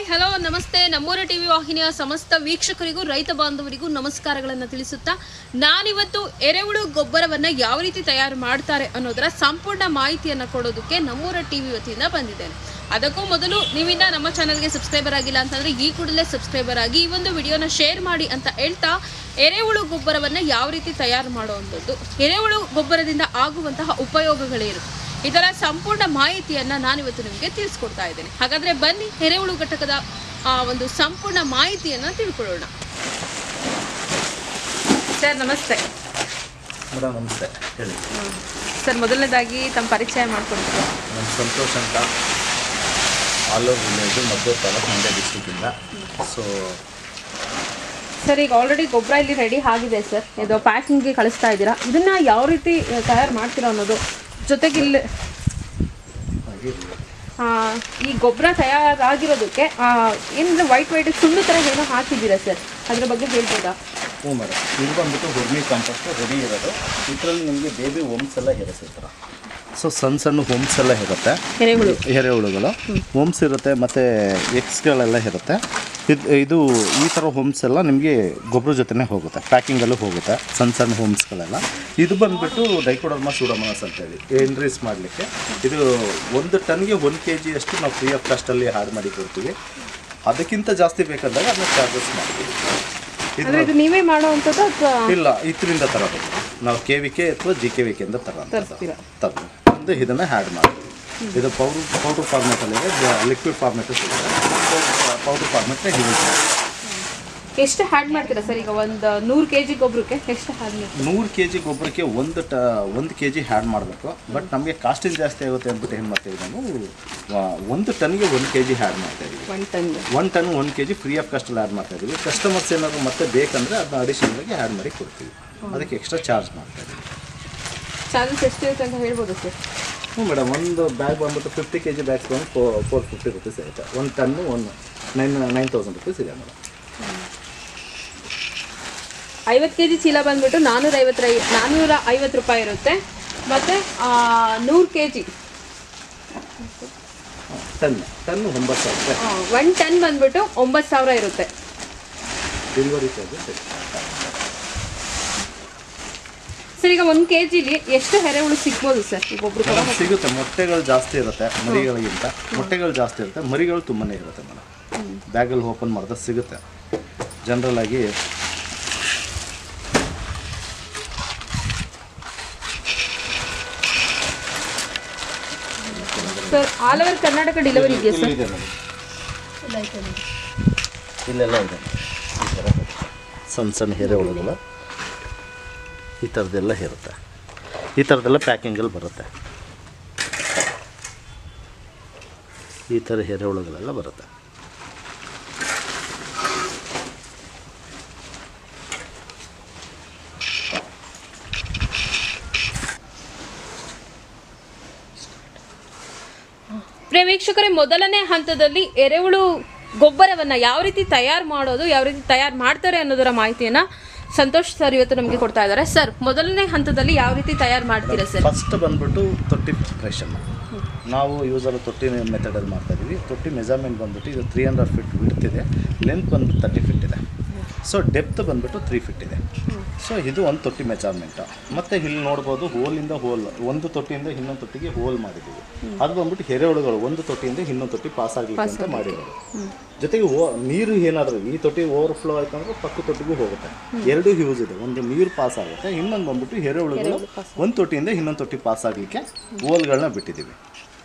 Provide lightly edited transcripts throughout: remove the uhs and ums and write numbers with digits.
Hi hello ನಮಸ್ತೆ. ನಮ್ಮೂರ TV ವಾಹಿನಿಯ ಸಮಸ್ತ ವೀಕ್ಷಕರಿಗೂ ರೈತ ಬಾಂಧವರಿಗೂ ನಮಸ್ಕಾರಗಳನ್ನು ತಿಳಿಸುತ್ತಾ ನಾನಿವತ್ತು ಎರೆಹುಳು ಗೊಬ್ಬರವನ್ನು ಯಾವ ರೀತಿ ತಯಾರು ಮಾಡ್ತಾರೆ ಅನ್ನೋದರ ಸಂಪೂರ್ಣ ಮಾಹಿತಿಯನ್ನು ಕೊಡೋದಕ್ಕೆ ನಮ್ಮೂರ ಟಿವಿ ವತಿಯಿಂದ ಬಂದಿದ್ದೇನೆ. ಅದಕ್ಕೂ ಮೊದಲು ನೀವಿನ್ನ ನಮ್ಮ ಚಾನಲ್ಗೆ ಸಬ್ಸ್ಕ್ರೈಬರ್ ಆಗಿಲ್ಲ ಅಂತಂದರೆ ಈ ಕೂಡಲೇ ಸಬ್ಸ್ಕ್ರೈಬರ್ ಆಗಿ ಈ ಒಂದು ವಿಡಿಯೋನ ಶೇರ್ ಮಾಡಿ ಅಂತ ಹೇಳ್ತಾ, ಎರೆಹುಳು ಗೊಬ್ಬರವನ್ನು ಯಾವ ರೀತಿ ತಯಾರು ಮಾಡುವಂಥದ್ದು, ಎರೆಹುಳು ಗೊಬ್ಬರದಿಂದ ಆಗುವಂತಹ ಉಪಯೋಗಗಳೇನು, ಇದರ ಸಂಪೂರ್ಣ ಮಾಹಿತಿಯನ್ನು ನಾನಿವತ್ತು ನಿಮಗೆ ತಿಳಿಸ್ಕೊಡ್ತಾ ಇದ್ದೇನೆ. ಹಾಗಾದರೆ ಬನ್ನಿ ಎರೆಹುಳು ಘಟಕದ ಒಂದು ಸಂಪೂರ್ಣ ಮಾಹಿತಿಯನ್ನು ತಿಳ್ಕೊಳ್ಳೋಣ. ಸರ್ ನಮಸ್ತೆ. ಮೇಡಮ್ ನಮಸ್ತೆ, ಹೇಳಿ ಸರ್. ಮೊದಲನೇದಾಗಿ ತಮ್ಮ ಪರಿಚಯ ಮಾಡಿಕೊಡ್ತೀರಾ? ನಾನು ಸಂತೋಷ್ ಅಂತ, ಆಲೂರು ವಿಲೇಜು, ಮದ್ದೂರು ತಾಲೂಕು, ಮಂಡ್ಯ ಡಿಸ್ಟ್ರಿಕ್ಕಿಂದ. ಸರ್, ಈಗ ಆಲ್ರೆಡಿ ಗೊಬ್ಬರ ಇಲ್ಲಿ ರೆಡಿ ಆಗಿದೆ ಸರ್. ಇದು ಪ್ಯಾಕಿಂಗ್ಗೆ ಕಳಿಸ್ತಾ ಇದ್ದೀರಾ. ಇದನ್ನು ಯಾವ ರೀತಿ ತಯಾರು ಮಾಡ್ತೀರಾ ಅನ್ನೋದು, ಜೊತೆಗೆ ಇಲ್ಲಿ ಈ ಗೊಬ್ಬರ ತಯಾರಾಗಿರೋದಕ್ಕೆ ಏನಂದರೆ ವೈಟ್ ಸುಣ್ಣು ಥರ ಏನೋ ಹಾಕಿದ್ದೀರಾ ಸರ್, ಅದ್ರ ಬಗ್ಗೆ ಹೇಳ್ಬೋದಾ? ಹ್ಞೂ ಮೇಡಮ್, ಇದು ಬಂದುಬಿಟ್ಟು ವರ್ಮಿ ಕಾಂಪೋಸ್ಟ್ ರೆಡಿ ಇರೋದು. ಇದರಲ್ಲಿ ನಿಮಗೆ ಬೇಬಿ ಹೋಮ್ಸ್ ಎಲ್ಲ ಇರುತ್ತೆ. ಸಣ್ಣ ಸಣ್ಣ ಹೋಮ್ಸ್ ಎಲ್ಲ ಇರುತ್ತೆ, ಎರೆಹುಳುಗಳು ಹೋಮ್ಸ್ ಇರುತ್ತೆ, ಮತ್ತು ಎಗ್ಸ್ಗಳೆಲ್ಲ ಇರುತ್ತೆ. ಇದು ಈ ಥರ ಹೋಮ್ಸ್ ಎಲ್ಲ ನಿಮಗೆ ಗೊಬ್ಬರ ಜೊತೆನೇ ಹೋಗುತ್ತೆ, ಪ್ಯಾಕಿಂಗಲ್ಲೂ ಹೋಗುತ್ತೆ ಸಣ್ಣ ಹೋಮ್ಸ್ಗಳೆಲ್ಲ. ಇದು ಬಂದುಬಿಟ್ಟು ಡೈಕೋಡರ್ಮಾ ಸೂಡೋಮೋನಾಸ್ ಅಂತೇಳಿ ಎನ್ರೀಸ್ ಮಾಡಲಿಕ್ಕೆ. ಇದು 1 ಟನ್ಗೆ 1 kg ಅಷ್ಟು ನಾವು ಫ್ರೀ ಆಫ್ ಕಾಸ್ಟಲ್ಲಿ ಆ್ಯಡ್ ಮಾಡಿ ಕೊಡ್ತೀವಿ. ಅದಕ್ಕಿಂತ ಜಾಸ್ತಿ ಬೇಕಾದಾಗ ಅದನ್ನ ಚಾರ್ಜಸ್ ಮಾಡ್ತೀವಿ. ಇದು ನೀವೇ ಮಾಡೋವಂಥದ್ದು ಇಲ್ಲ, ಇದರಿಂದ ತರೋದು ನಾವು KVK ಅಥವಾ GKVK ಇಂದ ತಂದು ಇದನ್ನು ಆ್ಯಡ್ ಮಾಡ್ತೀವಿ. ಇದು ಪೌಡ್ರ್ ಫಾರ್ಮೆಟಲ್ಲಿದೆ, ಲಿಕ್ವಿಡ್ ಫಾರ್ಮೆಟು ಸಿಗುತ್ತೆ. ಪೌಡ್ರ್ ಫಾರ್ಮೆಟ್ನ ಯೂಸ್ ಮಾಡ್ತೀವಿ. ಎಷ್ಟು ಆ್ಯಡ್ ಮಾಡ್ತೀರಾ ಸರ್? ಈಗ ಒಂದು 100 kg ಗೊಬ್ಬರಕ್ಕೆ ಎಷ್ಟು ಆ್ಯಡ್ ಮಾಡ್ತೀವಿ? 100 kg ಗೊಬ್ಬರಕ್ಕೆ 1 kg ಆ್ಯಡ್ ಮಾಡಬೇಕು. ಬಟ್ ನಮಗೆ ಕಾಸ್ಟಿಂಗ್ ಜಾಸ್ತಿ ಆಗುತ್ತೆ ಅಂದ್ಬಿಟ್ಟು ಏನು ಮಾಡ್ತೀವಿ, ನಾವು 1 ಟನ್ಗೆ 1 kg ಆ್ಯಡ್ ಮಾಡ್ತಾಯಿದ್ದೀವಿ. 1 ಟನ್ 1 kg ಫ್ರೀ ಆಫ್ ಕಾಸ್ಟಲ್ಲಿ ಆ್ಯಡ್ ಮಾಡ್ತಾಯಿದ್ದೀವಿ. ಕಸ್ಟಮರ್ಸ್ ಏನಾದರೂ ಮತ್ತೆ ಬೇಕಂದರೆ ಅದನ್ನ ಅಡಿಷನಲ್ಲಾಗಿ ಆ್ಯಡ್ ಮಾಡಿ ಕೊಡ್ತೀವಿ. ಅದಕ್ಕೆ ಎಕ್ಸ್ಟ್ರಾ ಚಾರ್ಜ್ ಮಾಡ್ತಾಯಿದ್ದೀವಿ. ಚಾರ್ಜಸ್ ಎಷ್ಟು ಇರುತ್ತೆ ಅಂತ ಹೇಳ್ಬೋದು ಸರ್? ಹ್ಞೂ ಮೇಡಮ್, ಒಂದು ಬ್ಯಾಗ್ ಬಂದ್ಬಿಟ್ಟು 50 kg ಬ್ಯಾಗ್ಸ್ ಬಂದು 450 ರೂಪೀಸ್ ಇರುತ್ತೆ. 1 ಟನ್ನು 9,000 ರೂಪೀಸ್ ಇದೆ ಮೇಡಮ್. 50 kg ಚೀಲ ಬಂದ್ಬಿಟ್ಟು 450 ರೂಪಾಯಿ ಇರುತ್ತೆ. ಮತ್ತು 100 kg ಟನ್ನು 9,000 ರೂಪಾಯಿ. 1 ಟನ್ ಬಂದ್ಬಿಟ್ಟು 9,000 ಇರುತ್ತೆ. ಡೆಲಿವರಿ ಚಾರ್ಜಸ್ ಸರ್, ಈಗ 1 kgಲಿ ಎಷ್ಟು ಎರೆಹುಳು ಸಿಗ್ಬೋದು ಸರ್? ಈಗ ಒಬ್ರು ಸಿಗುತ್ತೆ. ಮೊಟ್ಟೆಗಳು ಜಾಸ್ತಿ ಇರುತ್ತೆ ಮರಿಗಳಿಗಿಂತ. ಮೊಟ್ಟೆಗಳು ಜಾಸ್ತಿ ಇರುತ್ತೆ, ಮರಿಗಳು ತುಂಬಾ ಇರುತ್ತೆ ಮೇಡಮ್. ಬ್ಯಾಗಲ್ಲಿ ಓಪನ್ ಮಾಡಿದ್ರೆ ಸಿಗುತ್ತೆ. ಜನರಲ್ ಆಗಿ sir all over Karnataka delivery ಇದೆಯಾ ಸರ್? ಇದೆ ಮೇಡಮ್, ಇಲ್ಲೆಲ್ಲ ಇದೆ. ಈ ಥರ ಸಣ್ಣ ಎರೆಹುಳುಗಳು ಈ ಥರದ್ದೆಲ್ಲ ಇರುತ್ತೆ. ಈ ಥರದ್ದೆಲ್ಲ ಪ್ಯಾಕಿಂಗಲ್ಲಿ ಬರುತ್ತೆ. ಈ ಥರ ಎರೆಹುಳುಗಳೆಲ್ಲ ಬರುತ್ತೆ. ಪ್ರಿಯ ವೀಕ್ಷಕರೇ, ಮೊದಲನೇ ಹಂತದಲ್ಲಿ ಎರೆಹುಳು ಗೊಬ್ಬರವನ್ನು ಯಾವ ರೀತಿ ತಯಾರು ಮಾಡೋದು, ಯಾವ ರೀತಿ ತಯಾರು ಮಾಡ್ತಾರೆ ಅನ್ನೋದರ ಮಾಹಿತಿಯನ್ನು ಸಂತೋಷ್ ಸರ್ ಇವತ್ತು ನಮಗೆ ಕೊಡ್ತಾ ಇದ್ದಾರೆ. ಸರ್, ಮೊದಲನೇ ಹಂತದಲ್ಲಿ ಯಾವ ರೀತಿ ತಯಾರು ಮಾಡ್ತೀರಾ ಸರ್? ಫಸ್ಟ್ ಬಂದ್ಬಿಟ್ಟು ತೊಟ್ಟಿ ಪ್ರಿಪ್ರೇಷನ್. ನಾವು ಯೂಸಲ್ಲಿ ತೊಟ್ಟಿ ಮೆಥಡಲ್ಲಿ ಮಾಡ್ತಾಯಿದ್ದೀವಿ. ತೊಟ್ಟಿ ಮೆಜರ್ಮೆಂಟ್ ಬಂದ್ಬಿಟ್ಟು ಇದು 300 ಫೀಟ್ ವಿಡ್ತ್ ಇದೆ, ಲೆಂತ್ ಬಂದ್ಬಿಟ್ಟು 30 ಫೀಟ್ ಇದೆ. ಸೊ ಡೆಪ್ತ್ ಬಂದ್ಬಿಟ್ಟು 3 ಫೀಟ್ ಇದೆ. ಸೊ ಇದು ಒಂದು ತೊಟ್ಟಿ ಮೆಜರ್ಮೆಂಟು. ಮತ್ತು ಇಲ್ಲಿ ನೋಡ್ಬೋದು, ಹೋಲಿಂದ ಹೋಲ್, ಒಂದು ತೊಟ್ಟಿಯಿಂದ ಇನ್ನೊಂದು ತೊಟ್ಟಿಗೆ ಹೋಲ್ ಮಾಡಿದ್ದೀವಿ. ಅದು ಬಂದ್ಬಿಟ್ಟು ಎರೆಹುಳುಗಳು ಒಂದು ತೊಟ್ಟಿಯಿಂದ ಇನ್ನೊಂದು ತೊಟ್ಟಿ ಪಾಸ್ ಆಗಲಿಕ್ಕೆ ಅಂತ ಮಾಡಿರೋದು. ಜೊತೆಗೆ ನೀರು ಏನಾದರೂ ಈ ತೊಟ್ಟಿ ಓವರ್ಫ್ಲೋ ಆಯ್ತು ಅಂದರೆ ಪಕ್ಕ ತೊಟ್ಟಿಗೂ ಹೋಗುತ್ತೆ. ಎರಡೂ ಯೂಸ್ ಇದೆ. ಒಂದು ನೀರು ಪಾಸ್ ಆಗುತ್ತೆ, ಇನ್ನೊಂದು ಬಂದ್ಬಿಟ್ಟು ಎರೆಹುಳುಗಳು ಒಂದು ತೊಟ್ಟಿಯಿಂದ ಇನ್ನೊಂದು ತೊಟ್ಟಿ ಪಾಸ್ ಆಗಲಿಕ್ಕೆ ಹೋಲ್ಗಳನ್ನ ಬಿಟ್ಟಿದ್ದೀವಿ.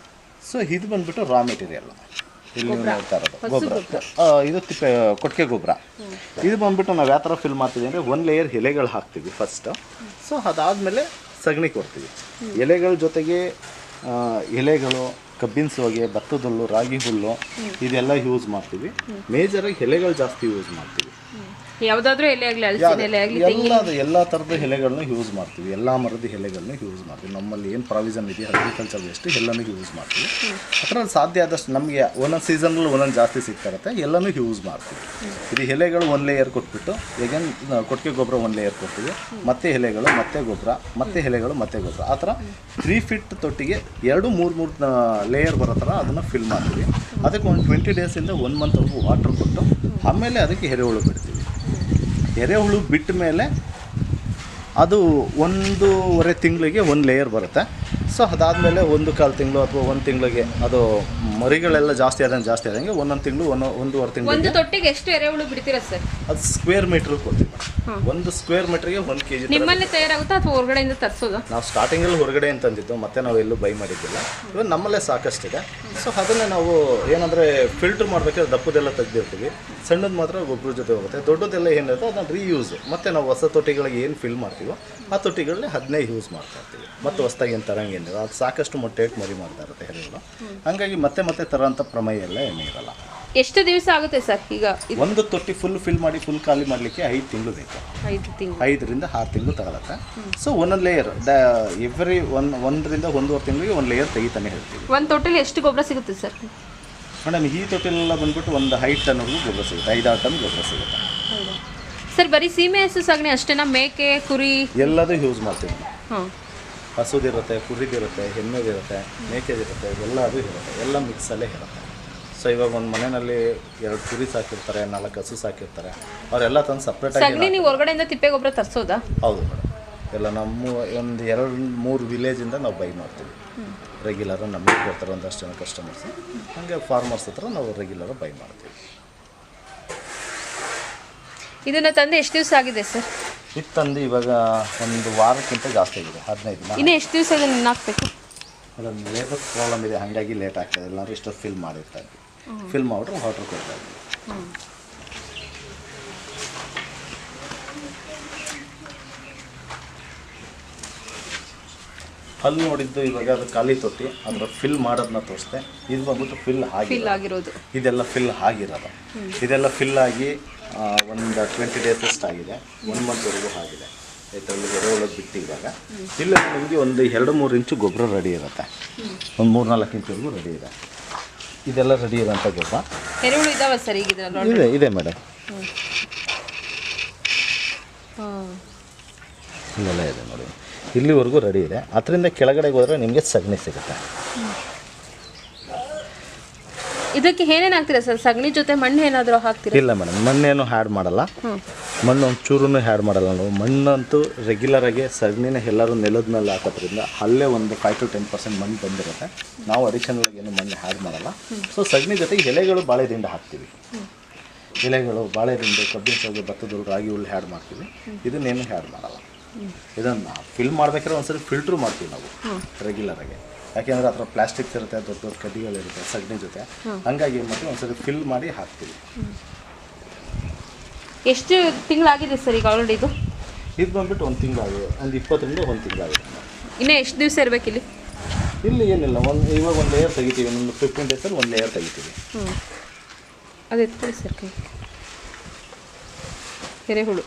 ಸೊ ಇದು ಬಂದ್ಬಿಟ್ಟು ರಾ ಮೆಟೀರಿಯಲ್. ಇಲ್ಲಿ ನೀವು ನೋಡ್ತಾ ಇರೋದು ಗೊಬ್ಬರ, ಇದು ಕೊಟ್ಟಿಗೆ ಗೊಬ್ಬರ. ಇದು ಬಂದ್ಬಿಟ್ಟು ನಾವು ಯಾವ ಥರ ಫಿಲ್ ಮಾಡ್ತೀವಿ ಅಂದರೆ 1 ಲೇಯರ್ ಎಲೆಗಳು ಹಾಕ್ತೀವಿ ಫಸ್ಟು. ಸೊ ಅದಾದಮೇಲೆ ಸಗಣಿ ಕೊಡ್ತೀವಿ. ಎಲೆಗಳ ಜೊತೆಗೆ ಎಲೆಗಳು, ಕಬ್ಬಿನ ಸೋಗೆ, ಭತ್ತದ ಹುಲ್ಲು, ರಾಗಿ ಹುಲ್ಲು ಇದೆಲ್ಲ ಯೂಸ್ ಮಾಡ್ತೀವಿ. ಮೇಜರಾಗಿ ಎಲೆಗಳು ಜಾಸ್ತಿ ಯೂಸ್ ಮಾಡ್ತೀವಿ. ಯಾವುದಾದ್ರೂ ಎಲೆ ಆಗಲಿ, ಹಲಸಿನ ಎಲೆ ಆಗಲಿ, ಎಲ್ಲ ಥರದ ಎಲೆಗಳನ್ನ ಯೂಸ್ ಮಾಡ್ತೀವಿ. ಎಲ್ಲ ಮರದ ಎಲೆಗಳನ್ನ ಯೂಸ್ ಮಾಡ್ತೀವಿ. ನಮ್ಮಲ್ಲಿ ಏನು ಪ್ರಾವಿಷನ್ ಇದೆಯೋ ಅಗ್ರಿಕಲ್ಚರ್ ವೇಸ್ಟ್ ಎಲ್ಲನೂ ಯೂಸ್ ಮಾಡ್ತೀವಿ. ಅದರಲ್ಲಿ ಸಾಧ್ಯ ಆದಷ್ಟು ನಮಗೆ ಒಂದೊಂದು ಸೀಸನ್ಗಳು ಒಂದೊಂದು ಜಾಸ್ತಿ ಸಿಗ್ತಾ ಇರುತ್ತೆ, ಎಲ್ಲನೂ ಯೂಸ್ ಮಾಡ್ತೀವಿ. ಇದು ಎಲೆಗಳು 1 ಲೇಯರ್ ಕೊಟ್ಬಿಟ್ಟು ಹೇಗೆ ಕೊಟ್ಟಿಗೆ ಗೊಬ್ಬರ 1 ಲೇಯರ್ ಕೊಡ್ತೀವಿ, ಮತ್ತೆ ಎಲೆಗಳು, ಮತ್ತೆ ಗೊಬ್ಬರ, ಮತ್ತೆ ಎಲೆಗಳು, ಮತ್ತೆ ಗೊಬ್ಬರ. ಆ ಥರ 3 ಫೀಟ್ ತೊಟ್ಟಿಗೆ 2-3 ಲೇಯರ್ ಬರೋ ಥರ ಅದನ್ನು ಫಿಲ್ ಮಾಡ್ತೀವಿ. ಅದಕ್ಕೆ ಒಂದು 20 ಡೇಸಿಂದ 1 ಮಂತ್ವರೆಗೂ ವಾಟ್ರ್ ಕೊಟ್ಟು ಆಮೇಲೆ ಅದಕ್ಕೆ ಎರೆಹುಳು ಬಿಡ್ತೀವಿ. ಎರೆಹುಳು ಬಿಟ್ಟ ಮೇಲೆ ಅದು 1.5 ತಿಂಗಳಿಗೆ 1 ಲೇಯರ್ ಬರುತ್ತೆ. ಸೊ ಅದಾದಮೇಲೆ 1.25 ತಿಂಗಳು ಅಥವಾ 1 ತಿಂಗಳಿಗೆ ಅದು ಮರಿಗಳೆಲ್ಲ ಜಾಸ್ತಿ ಆದಂಗೆ ಒಂದೊಂದು ತಿಂಗಳು 1.5 ತಿಂಗಳು. ಒಂದು ತೊಟ್ಟಿಗೆ ಎಷ್ಟು ಎರೆಹುಳು ಬಿಡ್ತೀರಾ ಸರ್? ಅದು ಸ್ಕ್ವೇರ್ ಮೀಟ್ರ್ ಕೊಡ್ತೀವಿ. ಒಂದು ಸ್ಕ್ವೇರ್ ಮೀಟ್ರಿಗೆ 1 kg. ನಿಮ್ಮಲ್ಲೇ ತಯಾರಾಗುತ್ತಾ ಅಥವಾ ಹೊರಗಡೆಯಿಂದ ತರಿಸೋದಾ? ನಾವು ಸ್ಟಾರ್ಟಿಂಗಲ್ಲಿ ಹೊರಗಡೆ ತಂದಿದ್ದು, ಮತ್ತೆ ನಾವು ಎಲ್ಲೂ ಬೈ ಮಾಡಿದ್ದಿಲ್ಲ. ಇವಾಗ ನಮ್ಮಲ್ಲೇ ಸಾಕಷ್ಟಿದೆ. ಸೊ ಅದನ್ನೇ ನಾವು ಏನಂದರೆ ಫಿಲ್ಟ್ರ್ ಮಾಡಬೇಕಾದ್ರೆ ದಪ್ಪದೆಲ್ಲ ತೆಗೆದಿರ್ತೀವಿ, ಸಣ್ಣದು ಮಾತ್ರ ಗೊಬ್ಬರ ಜೊತೆ ಹೋಗುತ್ತೆ. ದೊಡ್ಡದೆಲ್ಲ ಏನಿರುತ್ತೆ ಅದನ್ನು ರೀಯೂಸ್, ಮತ್ತು ನಾವು ಹೊಸ ತೊಟ್ಟಿಗಳಿಗೆ ಏನು ಫಿಲ್ ಮಾಡ್ತೀವೋ ಆ ತೊಟ್ಟಿಗಳನ್ನೇ ಅದನ್ನೇ ಯೂಸ್ ಮಾಡ್ತಾ ಇರ್ತೀವಿ. ಮತ್ತು ಹೊಸದಾಗಿ ಏನು ತರಂಗೇನಿಲ್ಲ, ಅದು ಸಾಕಷ್ಟು ಮೊಟ್ಟೆ ಇಟ್ಟು ಮರಿ ಮಾಡ್ತಾ ಇರುತ್ತೆ ಎರೆಹುಳು. ಹಾಗಾಗಿ ಮತ್ತೆ ತರೋಂಥ ಪ್ರಮೇಯ ಎಲ್ಲ ಏನೂ ಇರಲ್ಲ. ಎಷ್ಟು ದಿವಸ ಆಗುತ್ತೆ ಸರ್? ಈಗ ಒಂದು ತೊಟ್ಟಿ ಫುಲ್ ಫಿಲ್ ಮಾಡಿ ಫುಲ್ ಖಾಲಿ ಮಾಡಲಿಕ್ಕೆ 5 ತಿಂಗಳು ಬೇಕು. 5 ತಿಂಗಳು, 5ರಿಂದ 6 ತಿಂಗಳು ತಗೊಳುತ್ತೆ. ಸೊ ಒಂದೊಂದು ಲೇಯರ್ ಎವ್ರಿ 1ರಿಂದ 1.5 ತಿಂಗಳಿಗೆ 1 ಲೇಯರ್ ತೆಗಿತಾನೆ ಹೇಳ್ತೀವಿ. ಒಂದು ತೊಟ್ಟಿಲಿ ಎಷ್ಟು ಗೊಬ್ಬರ ಸಿಗುತ್ತೆ ಸರ್? ಮೇಡಮ್ ಈ ತೊಟ್ಟಿಲೆಲ್ಲ ಬಂದ್ಬಿಟ್ಟು ಒಂದು 5 ಟನ್ವರೆಗೂ ಗೊಬ್ಬರ ಸಿಗುತ್ತೆ, 5-6 ಟನ್ ಗೊಬ್ಬರ ಸಿಗುತ್ತೆ. ಸರ್ ಬರೀ ಸೀಮೆ ಹಸು ಸಗಣಿ ಅಷ್ಟೇನಾ? ಮೇಕೆ, ಕುರಿ ಎಲ್ಲದೂ ಯೂಸ್ ಮಾಡ್ತೀವಿ. ಹಸುದಿರುತ್ತೆ, ಕುರಿದಿರುತ್ತೆ, ಎಮ್ಮೆದಿರುತ್ತೆ, ಮೇಕೆದಿರುತ್ತೆ, ಎಲ್ಲದೂ ಇರುತ್ತೆ, ಎಲ್ಲ ಮಿಕ್ಸಲ್ಲೇ ಇರುತ್ತೆ. ಸೊ ಇವಾಗ ಒಂದು ಮನೆಯಲ್ಲಿ 2 ಕುರಿ ಸಾಕಿರ್ತಾರೆ, 4 ಹಸು ಸಾಕಿರ್ತಾರೆ, ಅವರೆಲ್ಲ ತಂದು ಸಪ್ರೇಟಾಗಿ. ಸಗಣಿ ನೀವು ಹೊರಗಡೆಯಿಂದ ತಿಪ್ಪೆ ಗೊಬ್ಬರ ತರಿಸೋದಾ? ಹೌದು ಮೇಡಮ್, ಎಲ್ಲ ನಮ್ಮ ಒಂದು 2-3 ವಿಲೇಜಿಂದ ನಾವು ಬೈ ಮಾಡ್ತೀವಿ. ರೆಗ್ಯುಲರು ನಮಗೆ ಬರ್ತಾರೆ ಒಂದಷ್ಟು ಜನ ಕಸ್ಟಮರ್ಸ್, ಹಾಗೆ ಫಾರ್ಮರ್ಸ್ ಹತ್ರ ನಾವು ರೆಗ್ಯುಲರು ಬೈ ಮಾಡ್ತೀವಿ. ಇದನ್ನು ತಂದು ಎಷ್ಟು ದಿವಸ ಆಗಿದೆ ಸರ್? ಇದು ತಂದು ಇವಾಗ ಒಂದು ವಾರಕ್ಕಿಂತ ಜಾಸ್ತಿ ಆಗಿದೆ, 15 ದಿನ. ಇನ್ನೂ ಎಷ್ಟು ದಿವಸ ಇದನ್ನು ಹಾಕಬೇಕು? ಅದನ್ನು ಲೇಬರ್ ಪ್ರಾಬ್ಲಮ್ ಇದೆ, ಹಾಗಾಗಿ ಲೇಟ್ ಆಗ್ತದೆ. ಎಲ್ಲರೂ ಇಷ್ಟು ಫಿಲ್ ಮಾಡಿರ್ತಾ ಇದ್ವಿ, ಫಿಲ್ ಮಾಡಿಬಿಟ್ರೆ ವಾಟ್ರ್ ಕೊಡ್ತಾ ಇದ್ವಿ. ಅಲ್ಲಿ ನೋಡಿದ್ದು ಇವಾಗ ಅದು ಖಾಲಿ ತೊಟ್ಟಿ, ಅದರ ಫಿಲ್ ಮಾಡೋದನ್ನ ತೋರಿಸ್ದೆ. ಇದು ಬಂದ್ಬಿಟ್ಟು ಫಿಲ್ ಆಗಿರೋದು, ಇದೆಲ್ಲ ಫಿಲ್ ಆಗಿರೋದು. ಇದೆಲ್ಲ ಫಿಲ್ ಆಗಿ ಒಂದು 20 ಡೇಸ್ ಅಷ್ಟು ಆಗಿದೆ, 1 ಮಂತ್ವರೆಗೂ ಆಗಿದೆ. ಇದರಲ್ಲಿ ಎರೆಹುಳು ಬಿಟ್ಟು ಇವಾಗ ಇಲ್ಲ ನಿಮಗೆ ಒಂದು 2-3 ಇಂಚು ಗೊಬ್ಬರ ರೆಡಿ ಇರುತ್ತೆ, ಒಂದು 3-4 ಇಂಚುವರೆಗೂ ರೆಡಿ ಇದೆ. ಇದೆಲ್ಲ ರೆಡಿ ಇರೋಂಥ ಗೊಬ್ಬರ ಎರೆಹುಳು ಇದಾವೆ ಸರ್? ಈಗ ಇದೆ ಮೇಡಮ್, ಇಲ್ಲೆಲ್ಲ ಇದೆ ನೋಡಿ, ಇಲ್ಲಿವರೆಗೂ ರೆಡಿ ಇದೆ. ಅದರಿಂದ ಕೆಳಗಡೆಗೆ ಹೋದರೆ ನಿಮಗೆ ಸಗಣಿ ಸಿಗುತ್ತೆ. ಇದಕ್ಕೆ ಏನೇನು ಹಾಕ್ತೀರಾ ಸರ್? ಸಗಣಿ ಜೊತೆ ಮಣ್ಣು ಏನಾದರೂ ಹಾಕ್ತೀರಾ? ಇಲ್ಲ ಮೇಡಮ್, ಮಣ್ಣೇನು ಹ್ಯಾಡ್ ಮಾಡಲ್ಲ, ಮಣ್ಣು ಒಂದು ಚೂರೂ ಹ್ಯಾಡ್ ಮಾಡಲ್ಲ ನಾವು. ಮಣ್ಣಂತೂ ರೆಗ್ಯುಲರಾಗಿ ಸಗಣಿನ ಎಲ್ಲರೂ ನೆಲದ ಮೇಲೆ ಹಾಕೋದ್ರಿಂದ ಅಲ್ಲೇ ಒಂದು 5-10% ಮಣ್ಣು ಬಂದಿರುತ್ತೆ. ನಾವು ಅಡಿಷನಲಾಗಿ ಏನು ಮಣ್ಣು ಹ್ಯಾಡ್ ಮಾಡಲ್ಲ. ಸೊ ಸಗಣಿ ಜೊತೆಗೆ ಎಲೆಗಳು ಬಾಳೆದಿಂಡ ಹಾಕ್ತೀವಿ, ಎಲೆಗಳು ಬಾಳೆದಿಂಡೆ, ಕಬ್ಬಿನ ಸೌಗೆ, ಭತ್ತದ ರಾಗಿ ಹುಲ್ಲು ಹ್ಯಾಡ್ ಮಾಡ್ತೀವಿ. ಇದನ್ನೇನು ಹ್ಯಾಡ್ ಮಾಡಲ್ಲ. ಇದನ್ನು ಫಿಲ್ ಮಾಡ್ಬೇಕಾದ್ರೆ ಒಂದ್ಸರಿ ಫಿಲ್ಟ್ರ್ ಮಾಡ್ತೀವಿ ನಾವು ರೆಗ್ಯುಲರಾಗಿ, ಯಾಕೆಂದರೆ ಆ ಥರ ಪ್ಲಾಸ್ಟಿಕ್ಸ್ ಇರುತ್ತೆ, ದೊಡ್ಡ ದೊಡ್ಡ ಕಡ್ಡಿಗಳಿರುತ್ತೆ ಸಗಣಿ ಜೊತೆ. ಹಂಗಾಗಿ ಏನು ಮಾಡ್ತೀವಿ, ಒಂದ್ಸರಿ ಫಿಲ್ ಮಾಡಿ ಹಾಕ್ತೀವಿ. ಎಷ್ಟು ತಿಂಗಳಾಗಿದೆ ಸರ್ ಈಗ ಆಲ್ರೆಡಿ? ಇದು ಬಂದ್ಬಿಟ್ಟು 1 ತಿಂಗಳಾಗಿದೆ, ಒಂದು 20ರಿಂದ 1 ತಿಂಗಳಾಗಿದೆ. ಇನ್ನೂ ಎಷ್ಟು ದಿವಸ ಇರಬೇಕು ಇಲ್ಲಿ? ಇಲ್ಲಿ ಏನಿಲ್ಲ, ಇವಾಗ 1 ಲೇಯರ್ ತೆಗಿತೀವಿ, ಒಂದು 15 ಡೇಸಲ್ಲಿ 1 ಲೇಯರ್ ತೆಗಿತೀವಿ. ಅದು ಎತ್ಕೊಳ್ಳಿ ಸರ್ ಕೈ. ಎರೆಹುಳು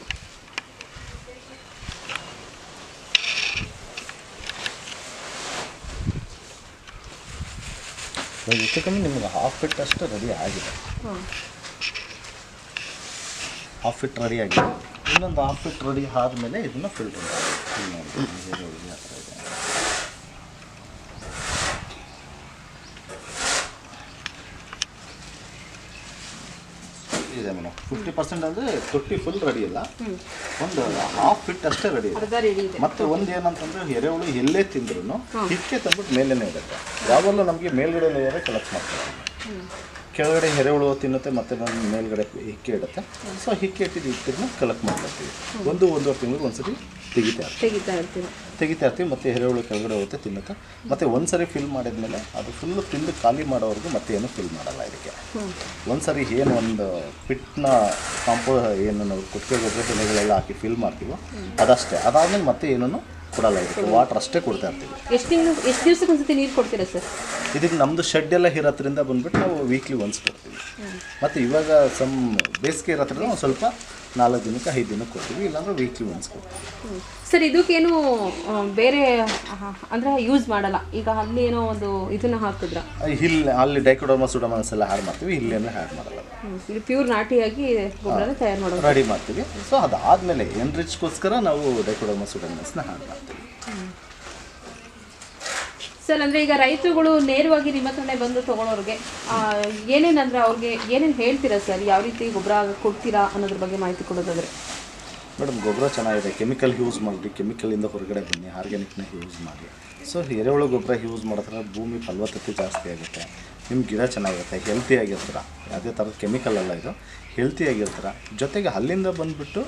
ಹೆಚ್ಚು ಕಮ್ಮಿ ನಿಮಗೆ 1/2 ಫೀಟ್ ಅಷ್ಟು ರೆಡಿ ಆಗಿದೆ. 1/2 ಫೀಟ್ ರೆಡಿ ಆಗಿದೆ. ಇನ್ನೊಂದು 1/2 ಫೀಟ್ ರೆಡಿ ಆದಮೇಲೆ ಇದನ್ನು ಫಿಲ್ಟರ್ ಇದೆ ಮೇಡಮ್. 50% ಅಂದರೆ ತೊಟ್ಟಿ ಫುಲ್ ರೆಡಿ ಇಲ್ಲ, ಒಂದು 1/2 ಫೀಟ್ ಅಷ್ಟೇ ರೆಡಿ ಇದೆ. ಮತ್ತೆ ಒಂದು ಏನಂತಂದರೆ ಎರೆಹುಳು ಎಲ್ಲೇ ತಿಂದ್ರೂ ಹಿಕ್ಕೆ ತಂದ್ಬಿಟ್ಟು ಮೇಲೇ ಇರುತ್ತೆ. ಯಾವಾಗಲೂ ನಮಗೆ ಮೇಲ್ಗಡೆ ಲೇಯರೇ ಕಲೆಕ್ಟ್ ಮಾಡ್ತಾರೆ, ಕೆಳಗಡೆ ಎರೆಹುಳು ತಿನ್ನುತ್ತೆ, ಮತ್ತೆ ನಮ್ಮ ಮೇಲ್ಗಡೆ ಹಿಕ್ಕೆ ಇಡುತ್ತೆ. ಸೊ ಹಿಕ್ಕೆ ಇಟ್ಟಿದ್ದು ಹಿಕ್ಕನ್ನು ಕಲೆಕ್ಟ್ ಮಾಡ್ಕೊಳ್ತೀವಿ. 1-1.5 ತಿಂಗಳಿಗೆ ಒಂದ್ಸರಿ ತೆಗಿತಾ ಇರ್ತೀವಿ. ಮತ್ತು ಎರೆಹುಳು ಕೆಳಗಡೆ ಹೋಗುತ್ತೆ, ತಿನ್ನುತ್ತೆ. ಮತ್ತು ಒಂದ್ಸರಿ ಫಿಲ್ ಮಾಡಿದ್ಮೇಲೆ ಅದು ಫುಲ್ಲು ತಿಂದು ಖಾಲಿ ಮಾಡೋವರೆಗೂ ಮತ್ತೆ ಏನು ಫಿಲ್ ಮಾಡಲ್ಲ. ಇದಕ್ಕೆ ಒಂದ್ಸರಿ ಏನು ಒಂದು ಫಿಟ್ನ ಏನು ನಾವು ಕುಟ್ಟಿಗೆ ಗೊಬ್ಬರ ಎಲೆಗಳೆಲ್ಲ ಹಾಕಿ ಫಿಲ್ ಮಾಡ್ತೀವೋ ಅದಷ್ಟೇ. ಅದಾದಮೇಲೆ ಮತ್ತೆ ಏನೂ ಕೊಡಲ್ಲ, ಇದಕ್ಕೆ ವಾಟ್ರ್ ಅಷ್ಟೇ ಕೊಡ್ತಾ ಇರ್ತೀವಿ. ಎಷ್ಟು ದಿವಸಕ್ಕೆ ಒಂದ್ಸತಿ ನೀರು ಕೊಡ್ತೀರಾ ಸರ್? ಇದಕ್ಕೆ ನಮ್ಮದು ಶೆಡ್ ಎಲ್ಲ ಇರೋದ್ರಿಂದ ಬಂದ್ಬಿಟ್ಟು ನಾವು ವೀಕ್ಲಿ ಒನ್ಸ್ ಕೊಡ್ತೀವಿ. ಮತ್ತು ಇವಾಗ ಬೇಸಿಗೆ ಇರೋದ್ರಿಂದ ಒಂದು ಸ್ವಲ್ಪ 4 ದಿನಕ್ಕೆ 5 ದಿನಕ್ಕೆ ಕೊಡ್ತೀವಿ, ಇಲ್ಲಾಂದ್ರೆ ವೀಕ್ಲಿ ಒನ್ಸ್ ಕೊಡ್ತೀವಿ. ಸರ್ ಇದಕ್ಕೇನು ಬೇರೆ ಅಂದರೆ ಯೂಸ್ ಮಾಡಲ್ಲ? ಈಗ ಅಲ್ಲಿ ಏನೋ ಒಂದು ಇದನ್ನು ಹಾಕಿದ್ರ ಅಲ್ಲಿ ಡೈಕೋಡರ್ಮಾ ಸುಡೋಮನ್ಸ್ ಎಲ್ಲ ಹ್ಯಾಡ್ ಮಾಡ್ತೀವಿ, ಇಲ್ಲೇನೂ ಹ್ಯಾಡ್ ಮಾಡಲ್ಲ. ಇದು ಪ್ಯೂರ್ ನಾಟಿಯಾಗಿ ಗೊಬ್ಬರನ ತಯಾರು ಮಾಡೋದು ರೆಡಿ ಮಾಡ್ತೀವಿ. ಸೊ ಅದಾದಮೇಲೆ ಎನ್ರಿಚ್ಗೋಸ್ಕರ ನಾವು ಡೈಕೋಡರ್ಮಾ ಸುಡೋಮನ್ಸ್ನ ಹ್ಯಾಡ್ ಮಾಡ್ತೀವಿ. ಸರ್ ಅಂದರೆ ಈಗ ರೈತರುಗಳು ನೇರವಾಗಿ ನಿಮ್ಮ ಹತ್ರನೇ ಬಂದು ತೊಗೊಳೋರಿಗೆ ಏನೇನಂದ್ರೆ ಅವ್ರಿಗೆ ಏನೇನು ಹೇಳ್ತೀರಾ ಸರ್, ಯಾವ ರೀತಿ ಗೊಬ್ಬರ ಕೊಡ್ತೀರಾ ಅನ್ನೋದ್ರ ಬಗ್ಗೆ ಮಾಹಿತಿ ಕೊಡೋದಾದರೆ? ಮೇಡಮ್, ಗೊಬ್ಬರ ಚೆನ್ನಾಗಿದೆ, ಕೆಮಿಕಲ್ ಯೂಸ್ ಮಾಡಿ, ಕೆಮಿಕಲಿಂದ ಹೊರಗಡೆ ಬನ್ನಿ, ಆರ್ಗ್ಯಾನಿಕ್ನ ಯೂಸ್ ಮಾಡಿ. ಸೊ ಎರೆಹುಳು ಗೊಬ್ಬರ ಯೂಸ್ ಮಾಡಿದ್ರೆ ಭೂಮಿ ಫಲವತ್ತತೆ ಜಾಸ್ತಿ ಆಗುತ್ತೆ, ನಿಮ್ಮ ಗಿಡ ಚೆನ್ನಾಗಿರುತ್ತೆ, ಹೆಲ್ತಿಯಾಗಿರ್ತೀರ. ಯಾವುದೇ ಥರದ ಕೆಮಿಕಲ್ ಅಲ್ಲ ಇದು, ಹೆಲ್ತಿಯಾಗಿರ್ತೀರ. ಜೊತೆಗೆ ಅಲ್ಲಿಂದ ಬಂದುಬಿಟ್ಟು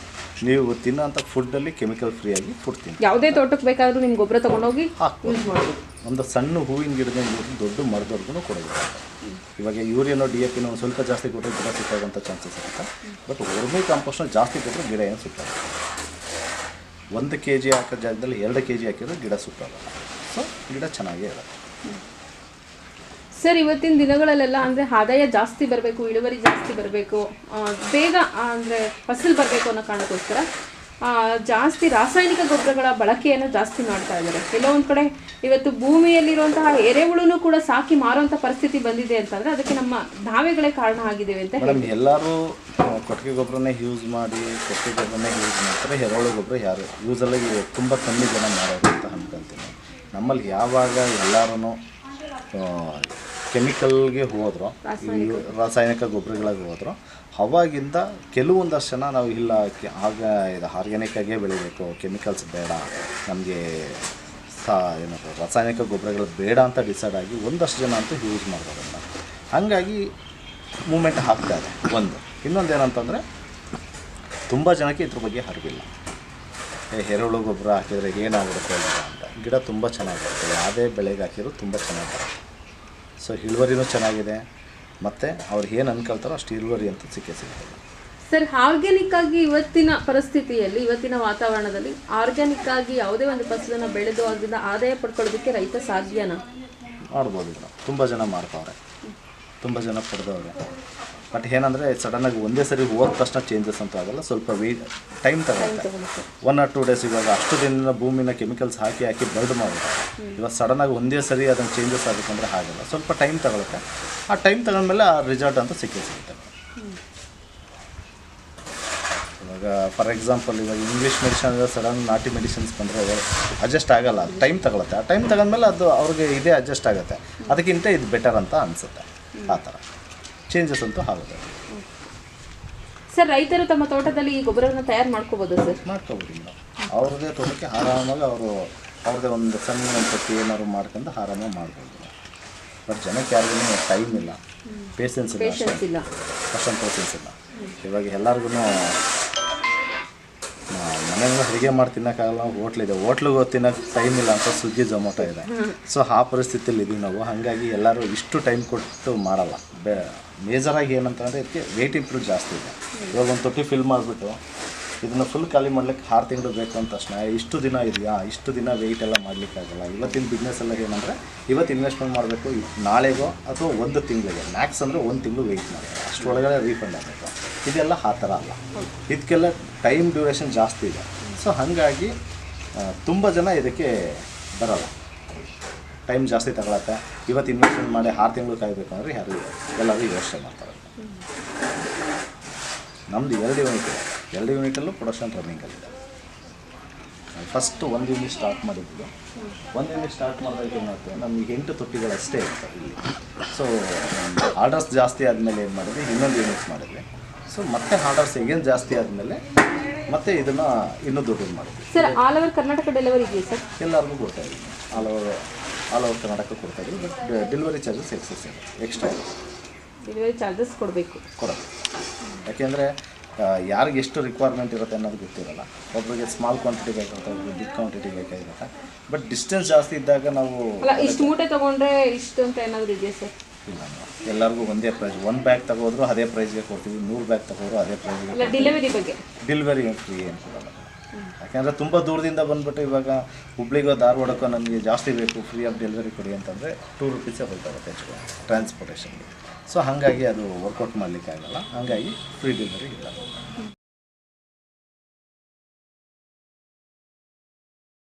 ನೀವು ತಿನ್ನೋಂಥ ಫುಡ್ಡಲ್ಲಿ ಕೆಮಿಕಲ್ ಫ್ರೀಯಾಗಿ ಫುಡ್ ತಿನ್ನಿ. ಯಾವುದೇ ತೋಟಕ್ಕೆ ಬೇಕಾದರೂ ನಿಮ್ಮ ಗೊಬ್ಬರ ತೊಗೊಂಡೋಗಿ ಯೂಸ್ ಮಾಡಿ. ಒಂದು ಸಣ್ಣ ಹೂವಿನ ಗಿಡದಿಂದ ದೊಡ್ಡ ಮರದವರೆಗೂ ಕೊಡೋದು. ಇವಾಗ ಯೂರಿಯಾನೋ DAPನೋ ಒಂದು ಸ್ವಲ್ಪ ಜಾಸ್ತಿ ಕೊಟ್ಟರೆ ಗಿಡ ಸುತ್ತಾಗೋಂಥ ಚಾನ್ಸಸ್ ಇರುತ್ತೆ. ಬಟ್ ವರ್ಮಿ ಕಾಂಪೋಸ್ಟ್ನ ಜಾಸ್ತಿ ಕೊಟ್ಟರೆ ಗಿಡ ಏನು ಸುತ್ತಾಗಲ್ಲ. 1 kg ಹಾಕೋ ಜಾಗದಲ್ಲಿ 2 kg ಹಾಕಿದ್ರೆ ಗಿಡ ಸುತ್ತಾಗಲ್ಲ. ಸೊ ಗಿಡ ಚೆನ್ನಾಗೇ ಇರುತ್ತೆ. ಸರ್, ಇವತ್ತಿನ ದಿನಗಳಲ್ಲೆಲ್ಲ ಅಂದರೆ ಆದಾಯ ಜಾಸ್ತಿ ಬರಬೇಕು, ಇಳುವರಿ ಜಾಸ್ತಿ ಬರಬೇಕು, ಬೇಗ ಅಂದರೆ ಫಸಲು ಬರಬೇಕು ಅನ್ನೋ ಕಾರಣಕ್ಕೋಸ್ಕರ ಜಾಸ್ತಿ ರಾಸಾಯನಿಕ ಗೊಬ್ಬರಗಳ ಬಳಕೆಯನ್ನು ಜಾಸ್ತಿ ಮಾಡ್ತಾ ಇದ್ದಾರೆ. ಕೆಲವೊಂದು ಕಡೆ ಇವತ್ತು ಭೂಮಿಯಲ್ಲಿರುವಂತಹ ಎರೆಹುಳುನು ಕೂಡ ಸಾಕಿ ಮಾರುವಂಥ ಪರಿಸ್ಥಿತಿ ಬಂದಿದೆ ಅಂತಂದರೆ ಅದಕ್ಕೆ ನಮ್ಮ ನಾವೆಗಳೇ ಕಾರಣ ಆಗಿದ್ದೇವೆ ಅಂತ. ಮೇಡಮ್, ಎಲ್ಲರೂ ಕೊಟ್ಟಿಗೆ ಗೊಬ್ಬರನೇ ಯೂಸ್ ಮಾಡಿ, ಕೊಟ್ಟಿಗೆ ಗೊಬ್ಬರನೇ ಯೂಸ್ ಮಾಡ್ತಾರೆ. ಎರೆಹುಳು ಗೊಬ್ಬರ ಯಾರು ಯೂಸಲ್ಲಿ ತುಂಬ ಕಮ್ಮಿ ಜನ ಮಾಡೋದು ಅಂತ ಅಂದ್ಕೊಳ್ತೀನಿ. ನಮ್ಮಲ್ಲಿ ಯಾವಾಗ ಎಲ್ಲರೂ ಕೆಮಿಕಲ್ಗೆ ಹೋದ್ರು, ರಾಸಾಯನಿಕ ಗೊಬ್ಬರಗಳಿಗೆ ಹೋದ್ರು, ಅವಾಗಿಂದ ಕೆಲವೊಂದಷ್ಟು ಜನ ನಾವು ಇಲ್ಲ ಆಗ ಇದು ಆರ್ಗ್ಯಾನಿಕ್ಕಾಗೇ ಬೆಳಿಬೇಕು, ಕೆಮಿಕಲ್ಸ್ ಬೇಡ, ನಮಗೆ ಏನು ರಾಸಾಯನಿಕ ಗೊಬ್ಬರಗಳು ಬೇಡ ಅಂತ ಡಿಸೈಡ್ ಆಗಿ ಒಂದಷ್ಟು ಜನ ಅಂತೂ ಯೂಸ್ ಮಾಡೋದ್ರಿಂದ ಹಾಗಾಗಿ ಮೂಮೆಂಟ್ ಆಗ್ತಾಯಿದೆ. ಇನ್ನೊಂದು ಏನಂತಂದರೆ ತುಂಬ ಜನಕ್ಕೆ ಇದ್ರ ಬಗ್ಗೆ ಅರಿವಿಲ್ಲ. ಎರೆಹುಳು ಗೊಬ್ಬರ ಹಾಕಿದರೆ ಏನಾಗಿರುತ್ತೆ ಅಂತ. ಗಿಡ ತುಂಬ ಚೆನ್ನಾಗಿರುತ್ತೆ, ಯಾವುದೇ ಬೆಳೆಗೆ ಹಾಕಿದ್ರು ತುಂಬ ಚೆನ್ನಾಗಿರುತ್ತೆ. ಸೊ ಇಳುವರಿನೂ ಚೆನ್ನಾಗಿದೆ, ಮತ್ತು ಅವ್ರು ಏನು ಅನ್ಕೊಳ್ತಾರೋ ಅಷ್ಟು ಇಳುವರಿ ಅಂತ ಸಿಗುತ್ತೆ. ಸರ್, ಆರ್ಗ್ಯಾನಿಕ್ ಆಗಿ ಇವತ್ತಿನ ಪರಿಸ್ಥಿತಿಯಲ್ಲಿ, ಇವತ್ತಿನ ವಾತಾವರಣದಲ್ಲಿ ಆರ್ಗ್ಯಾನಿಕ್ ಆಗಿ ಯಾವುದೇ ಒಂದು ಫಸಲನ್ನು ಬೆಳೆದು ಅದರಿಂದ ಆದಾಯ ಪಡ್ಕೊಳ್ಳೋದಕ್ಕೆ ರೈತ ಸಾಧ್ಯನಾ? ಮಾಡ್ಬೋದು. ಈಗ ತುಂಬ ಜನ ಮಾಡ್ತಾವ್ರೆ, ತುಂಬ ಜನ ಪಡೆದವ್ರೆ. ಬಟ್ ಏನಂದರೆ ಸಡನ್ನಾಗಿ ಒಂದೇ ಸರಿ ಹೋದ ತಕ್ಷಣ ಚೇಂಜಸ್ ಅಂತ ಆಗಲ್ಲ, ಸ್ವಲ್ಪ ಟೈಮ್ ತಗೊಳುತ್ತೆ. 1 or 2 days. ಇವಾಗ ಅಷ್ಟು ದಿನ ಭೂಮಿನ ಕೆಮಿಕಲ್ಸ್ ಹಾಕಿ ಬರ್ಡ್ ಮಾಡಿದ್ದಾರೆ. ಇವಾಗ ಸಡನ್ನಾಗಿ ಒಂದೇ ಸರಿ ಅದನ್ನು ಚೇಂಜಸ್ ಆಗಬೇಕಂದ್ರೆ ಆಗಲ್ಲ, ಸ್ವಲ್ಪ ಟೈಮ್ ತಗೊಳುತ್ತೆ. ಆ ಟೈಮ್ ತಗೊಂಡ್ಮೇಲೆ ಆ ರಿಸಲ್ಟ್ ಅಂತ ಸಿಗುತ್ತೆ. ಇವಾಗ ಫಾರ್ ಎಕ್ಸಾಂಪಲ್ ಇವಾಗ ಇಂಗ್ಲೀಷ್ ಮೆಡಿಸಿನ್ ಸಡನ್ ನಾಟಿ ಮೆಡಿಸಿನ್ಸ್ ಬಂದರೆ ಅಡ್ಜಸ್ಟ್ ಆಗಲ್ಲ, ಟೈಮ್ ತಗೊಳುತ್ತೆ. ಆ ಟೈಮ್ ತಗೊಂಡ್ಮೇಲೆ ಅದು ಅವ್ರಿಗೆ ಇದೇ ಅಡ್ಜಸ್ಟ್ ಆಗುತ್ತೆ, ಅದಕ್ಕಿಂತ ಇದು ಬೆಟರ್ ಅಂತ ಅನಿಸುತ್ತೆ. ಆ ಥರ ಚೇಂಜಸ್ ಅಂತೂ ಆಗುತ್ತೆ. ಸರ್, ರೈತರು ತಮ್ಮ ತೋಟದಲ್ಲಿ ಈ ಗೊಬ್ಬರವನ್ನು ತಯಾರು ಮಾಡ್ಕೋಬೋದು ಸರ್? ಮಾಡ್ಕೋಬೋದು ಮೇಡಮ್. ಅವ್ರದ್ದೇ ತೋಟಕ್ಕೆ ಆರಾಮಾಗಿ ಅವ್ರದ್ದೇ ಒಂದು ಸಣ್ಣ ತೊಟ್ಟಿ ಏನಾದ್ರು ಮಾಡ್ಕೊಂಡು ಆರಾಮಾಗಿ ಮಾಡ್ಬೋದು. ಬಟ್ ಜನಕ್ಕೆ ಯಾರಿಗೂ ಟೈಮ್ ಇಲ್ಲ, ಪೇಷನ್ಸ್ ಇಲ್ಲ, ಅಷ್ಟೊಂದು ಪೇಷನ್ಸ್ ಇಲ್ಲ. ಇವಾಗ ಎಲ್ಲರಿಗೂ ಮನೆಯಿಂದ ಅಡುಗೆ ಮಾಡಿ ತಿನ್ನೋಕ್ಕಾಗಲ್ಲ, ಹೋಟ್ಲಿಗೆ ತಿನ್ನೋಕ್ಕೆ ಟೈಮ್ ಇಲ್ಲ ಅಂತ ಸ್ವಿಗ್ಗಿ ಝೊಮ್ಯಾಟೊ ಇದೆ. ಸೊ ಆ ಪರಿಸ್ಥಿತಿಯಲ್ಲಿ ಇದೀವಿ ನಾವು. ಹಾಗಾಗಿ ಎಲ್ಲರೂ ಇಷ್ಟು ಟೈಮ್ ಕೊಟ್ಟು ಮಾಡಲ್ಲ. ಮೇಜರಾಗಿ ಏನಂತಂದರೆ ಇದಕ್ಕೆ ವೆಯ್ಟ್ ಇಂಪ್ರೂವ್ ಜಾಸ್ತಿ ಇದೆ. ಇವಾಗ ಒಂದು ತೊಟ್ಟಿ ಫಿಲ್ ಮಾಡಿಬಿಟ್ಟು ಇದನ್ನು ಫುಲ್ ಖಾಲಿ ಮಾಡ್ಲಿಕ್ಕೆ 6 ತಿಂಗಳು ಬೇಕು ಅಂತ ತಕ್ಷಣ ಇಷ್ಟು ದಿನ ಇದೆಯಾ, ಇಷ್ಟು ದಿನ ವೆಯ್ಟ್ ಎಲ್ಲ ಮಾಡಲಿಕ್ಕಾಗಲ್ಲ. ಇವತ್ತಿನ ಬಿಸ್ನೆಸ್ ಎಲ್ಲ ಏನಂದರೆ ಇವತ್ತು ಇನ್ವೆಸ್ಟ್ಮೆಂಟ್ ಮಾಡಬೇಕು, ನಾಳೆಗೋ ಅಥವಾ 1 ತಿಂಗಳಿಗೆ, ಮ್ಯಾಕ್ಸ್ ಅಂದರೆ 1 ತಿಂಗಳು ವೆಯ್ಟ್ ಮಾಡಬೇಕು, ಅಷ್ಟರೊಳಗಡೆ ರೀಫಂಡ್ ಆಗಬೇಕು. ಇದೆಲ್ಲ ಆ ಥರ ಅಲ್ಲ, ಇದಕ್ಕೆಲ್ಲ ಟೈಮ್ ಡ್ಯೂರೇಷನ್ ಜಾಸ್ತಿ ಇದೆ. ಸೊ ಹಾಗಾಗಿ ತುಂಬ ಜನ ಇದಕ್ಕೆ ಬರೋಲ್ಲ, ಟೈಮ್ ಜಾಸ್ತಿ ತಗೊಳತ್ತೆ. ಇವತ್ತು ಇನ್ವೆಸ್ಟ್ಮೆಂಟ್ ಮಾಡಿ 6 ತಿಂಗಳು ಕಾಯಬೇಕು ಅಂದರೆ ಎಲ್ಲರೂ ಯೋಚನೆ ಮಾಡ್ತಾರೆ. ನಮ್ಮದು 2 ಯೂನಿಟ್ ಇದೆ, 2 ಯೂನಿಟಲ್ಲೂ ಪ್ರೊಡಕ್ಷನ್ ರನ್ನಿಂಗಲ್ಲಿದೆ. ಫಸ್ಟ್ 1 ಯೂನಿಟ್ ಸ್ಟಾರ್ಟ್ ಮಾಡಿದ್ದು. 1 ಯೂನಿಟ್ ಸ್ಟಾರ್ಟ್ ಮಾಡಿದಾಗ ಏನಾಗುತ್ತೆ, ನಮಗೆ 8 ತೊಟ್ಟಿಗಳಷ್ಟೇ ಇರ್ತವೆ ಇಲ್ಲಿ. ಸೊ ಆರ್ಡರ್ಸ್ ಜಾಸ್ತಿ ಆದಮೇಲೆ ಏನು ಮಾಡಿದ್ವಿ, ಇನ್ನೊಂದು ಯೂನಿಟ್ ಮಾಡಿದ್ವಿ. ಸೊ ಮತ್ತೆ ಆರ್ಡರ್ಸ್ ಏನು ಜಾಸ್ತಿ ಆದಮೇಲೆ ಮತ್ತೆ ಇದನ್ನು ಇನ್ನೂ ದೊಡ್ಡದು ಮಾಡಿದ್ವಿ. Sir, all over Karnataka delivery ಇದೆಯಾ ಸರ್? ಎಲ್ಲರಿಗೂ ಕೊಡ್ತಾ ಇದ್ದೀವಿ, ಆಲ್ ಓವರ್ ಕರ್ನಾಟಕ ಕೊಡ್ತಾ ಇದ್ದೀವಿ. But delivery charges extra delivery charges ಕೊಡಬೇಕು. ಯಾಕೆಂದರೆ ಯಾರಿಗೆ ಎಷ್ಟು ರಿಕ್ವೈರ್ಮೆಂಟ್ ಇರುತ್ತೆ ಅನ್ನೋದು ಗೊತ್ತಿರಲ್ಲ. ಒಬ್ಬರಿಗೆ ಸ್ಮಾಲ್ ಕ್ವಾಂಟಿಟಿ ಬೇಕಾಗುತ್ತೆ, ಒಬ್ಬರಿಗೆ ಬಿಗ್ ಕ್ವಾಂಟಿಟಿ ಬೇಕಾಗಿರುತ್ತೆ. ಬಟ್ ಡಿಸ್ಟೆನ್ಸ್ ಜಾಸ್ತಿ ಇದ್ದಾಗ ನಾವು ಇಷ್ಟು ಮೂಟೆ ತೊಗೊಂಡ್ರೆ ಇಷ್ಟು ಅಂತ ಏನಾದರೂ ಇದೆಯಾ ಸರ್? ಇಲ್ಲ, ಎಲ್ಲರಿಗೂ ಒಂದೇ ಪ್ರೈಸ್. 1 ಬ್ಯಾಗ್ ತಗೋದ್ರು ಅದೇ ಪ್ರೈಸ್ಗೆ ಕೊಡ್ತೀವಿ, 100 ಬ್ಯಾಗ್ ತಗೋದ್ರು ಅದೇ ಪ್ರೈಸ್ಗೆ. ಡೆಲಿವರಿ ಬಗ್ಗೆ ಡೆಲಿವರಿ ಫ್ರೀ ಏನು ಕೊಡಲ್ಲ. ಯಾಕೆಂದರೆ ತುಂಬ ದೂರದಿಂದ ಬಂದುಬಿಟ್ಟು ಇವಾಗ ಹುಬ್ಳಿಗೋ ಧಾರವಾಡಕ್ಕೋ ನನಗೆ ಜಾಸ್ತಿ ಬೇಕು, ಫ್ರೀ ಆಫ್ ಡೆಲಿವರಿ ಕೊಡಿ ಅಂತಂದರೆ 2 ರೂಪೀಸೇ ಹೋಗ್ತಾಗುತ್ತೆ ಹೆಚ್ಚು ಟ್ರಾನ್ಸ್ಪೋರ್ಟೇಷನ್ಗೆ. ಸೊ ಹಾಗಾಗಿ ಅದು ವರ್ಕೌಟ್ ಮಾಡಲಿಕ್ಕೆ ಆಗಲ್ಲ, ಹಾಗಾಗಿ ಫ್ರೀ ಡೆಲಿವರಿ ಇಲ್ಲ.